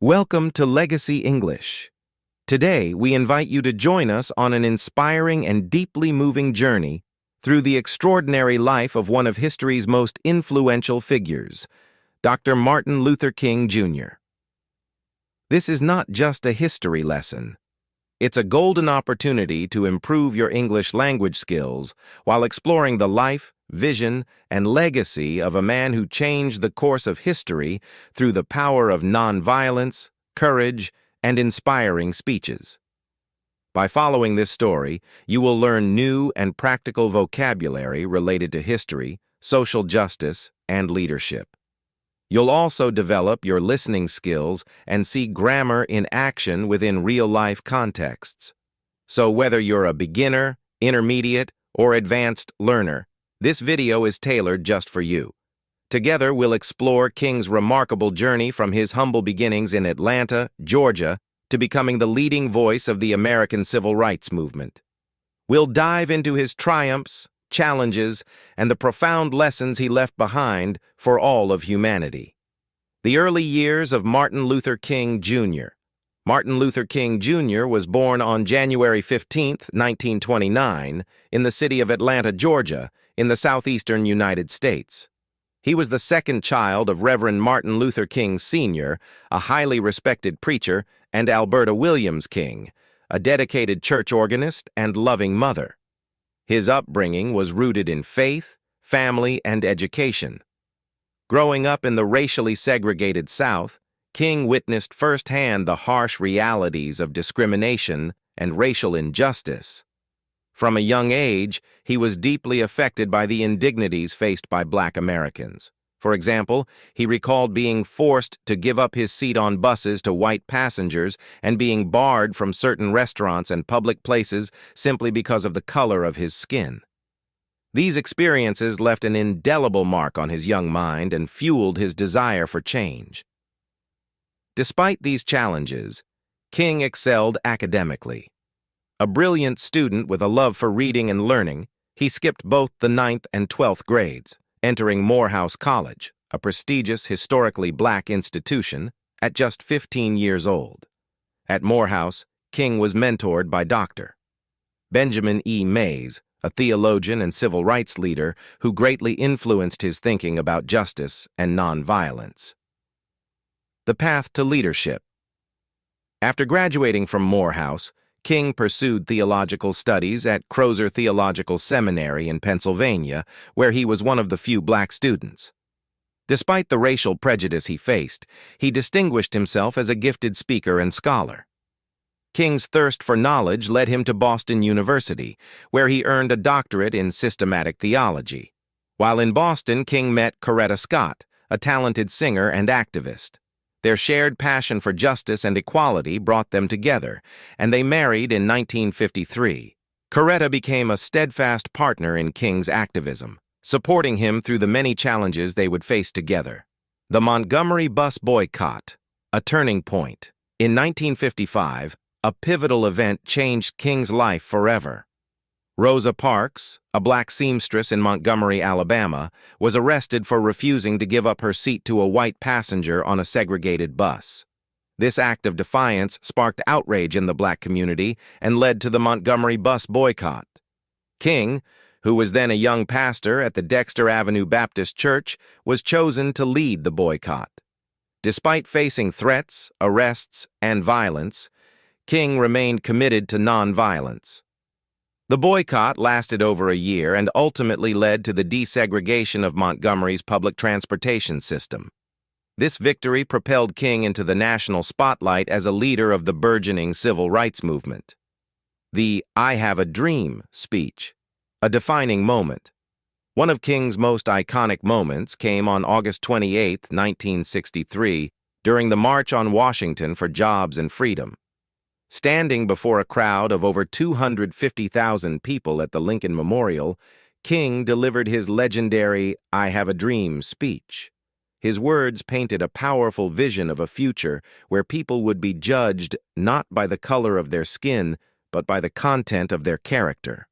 Welcome to Legacy English. Today, we invite you to join us on an inspiring and deeply moving journey through the extraordinary life of one of history's most influential figures, Dr. Martin Luther King, Jr. This is not just a history lesson. It's a golden opportunity to improve your English language skills while exploring the life, vision, and legacy of a man who changed the course of history through the power of nonviolence, courage, and inspiring speeches. By following this story, you will learn new and practical vocabulary related to history, social justice, and leadership. You'll also develop your listening skills and see grammar in action within real-life contexts. So whether you're a beginner, intermediate, or advanced learner, this video is tailored just for you. Together, we'll explore King's remarkable journey from his humble beginnings in Atlanta, Georgia, to becoming the leading voice of the American Civil Rights Movement. We'll dive into his triumphs, challenges, and the profound lessons he left behind for all of humanity. The early years of Martin Luther King, Jr. Martin Luther King, Jr. was born on January 15, 1929, in the city of Atlanta, Georgia, in the southeastern United States. He was the second child of Reverend Martin Luther King, Sr., a highly respected preacher, and Alberta Williams King, a dedicated church organist and loving mother. His upbringing was rooted in faith, family, and education. Growing up in the racially segregated South, King witnessed firsthand the harsh realities of discrimination and racial injustice. From a young age, he was deeply affected by the indignities faced by Black Americans. For example, he recalled being forced to give up his seat on buses to white passengers and being barred from certain restaurants and public places simply because of the color of his skin. These experiences left an indelible mark on his young mind and fueled his desire for change. Despite these challenges, King excelled academically. A brilliant student with a love for reading and learning, he skipped both the 9th and 12th grades, entering Morehouse College, a prestigious historically Black institution, at just 15 years old. At Morehouse, King was mentored by Dr. Benjamin E. Mays, a theologian and civil rights leader who greatly influenced his thinking about justice and nonviolence. The path to leadership. After graduating from Morehouse, King pursued theological studies at Crozer Theological Seminary in Pennsylvania, where he was one of the few Black students. Despite the racial prejudice he faced, he distinguished himself as a gifted speaker and scholar. King's thirst for knowledge led him to Boston University, where he earned a doctorate in systematic theology. While in Boston, King met Coretta Scott, a talented singer and activist. Their shared passion for justice and equality brought them together, and they married in 1953. Coretta became a steadfast partner in King's activism, supporting him through the many challenges they would face together. The Montgomery bus boycott, a turning point. In 1955, a pivotal event changed King's life forever. Rosa Parks, a Black seamstress in Montgomery, Alabama, was arrested for refusing to give up her seat to a white passenger on a segregated bus. This act of defiance sparked outrage in the Black community and led to the Montgomery bus boycott. King, who was then a young pastor at the Dexter Avenue Baptist Church, was chosen to lead the boycott. Despite facing threats, arrests, and violence, King remained committed to nonviolence. The boycott lasted over a year and ultimately led to the desegregation of Montgomery's public transportation system. This victory propelled King into the national spotlight as a leader of the burgeoning civil rights movement. The "I Have a Dream" speech, a defining moment. One of King's most iconic moments came on August 28, 1963, during the March on Washington for Jobs and Freedom. Standing before a crowd of over 250,000 people at the Lincoln Memorial, King delivered his legendary "I Have a Dream" speech. His words painted a powerful vision of a future where people would be judged not by the color of their skin, but by the content of their character.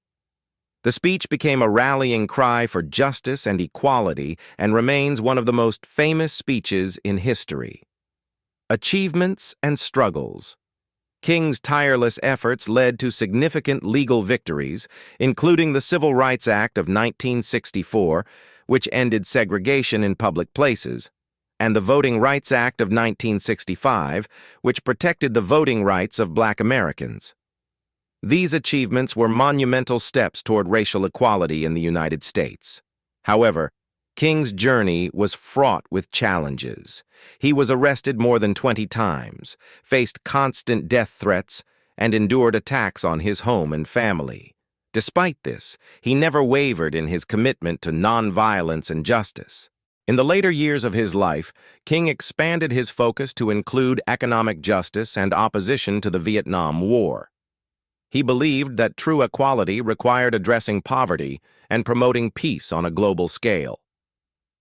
The speech became a rallying cry for justice and equality and remains one of the most famous speeches in history. Achievements and struggles. King's tireless efforts led to significant legal victories, including the Civil Rights Act of 1964, which ended segregation in public places, and the Voting Rights Act of 1965, which protected the voting rights of Black Americans. These achievements were monumental steps toward racial equality in the United States. However, King's journey was fraught with challenges. He was arrested more than 20 times, faced constant death threats, and endured attacks on his home and family. Despite this, he never wavered in his commitment to nonviolence and justice. In the later years of his life, King expanded his focus to include economic justice and opposition to the Vietnam War. He believed that true equality required addressing poverty and promoting peace on a global scale.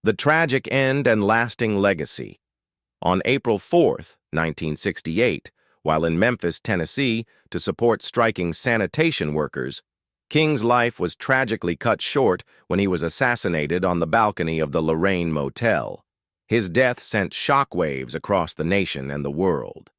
The tragic end and lasting legacy. On April 4, 1968, while in Memphis, Tennessee, to support striking sanitation workers, King's life was tragically cut short when he was assassinated on the balcony of the Lorraine Motel. His death sent shockwaves across the nation and the world.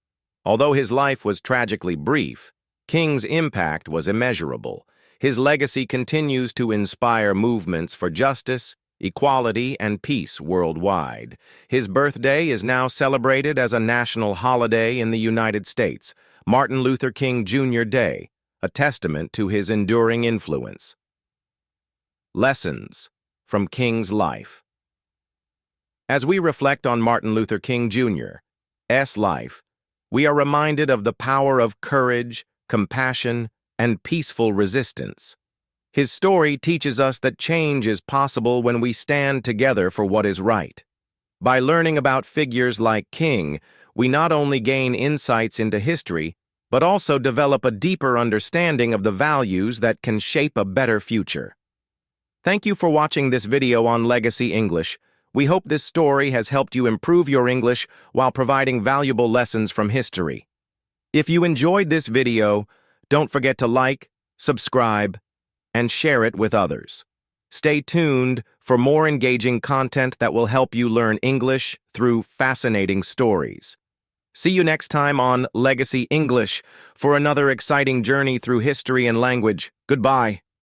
Although his life was tragically brief, King's impact was immeasurable. His legacy continues to inspire movements for justice, equality, and peace worldwide. His birthday is now celebrated as a national holiday in the United States, Martin Luther King Jr. Day, a testament to his enduring influence. Lessons from King's life. As we reflect on Martin Luther King Jr.'s life, we are reminded of the power of courage, compassion, and peaceful resistance. His story teaches us that change is possible when we stand together for what is right. By learning about figures like King, we not only gain insights into history, but also develop a deeper understanding of the values that can shape a better future. Thank you for watching this video on Legacy English. We hope this story has helped you improve your English while providing valuable lessons from history. If you enjoyed this video, don't forget to like, subscribe, and share it with others. Stay tuned for more engaging content that will help you learn English through fascinating stories. See you next time on Legacy English for another exciting journey through history and language. Goodbye.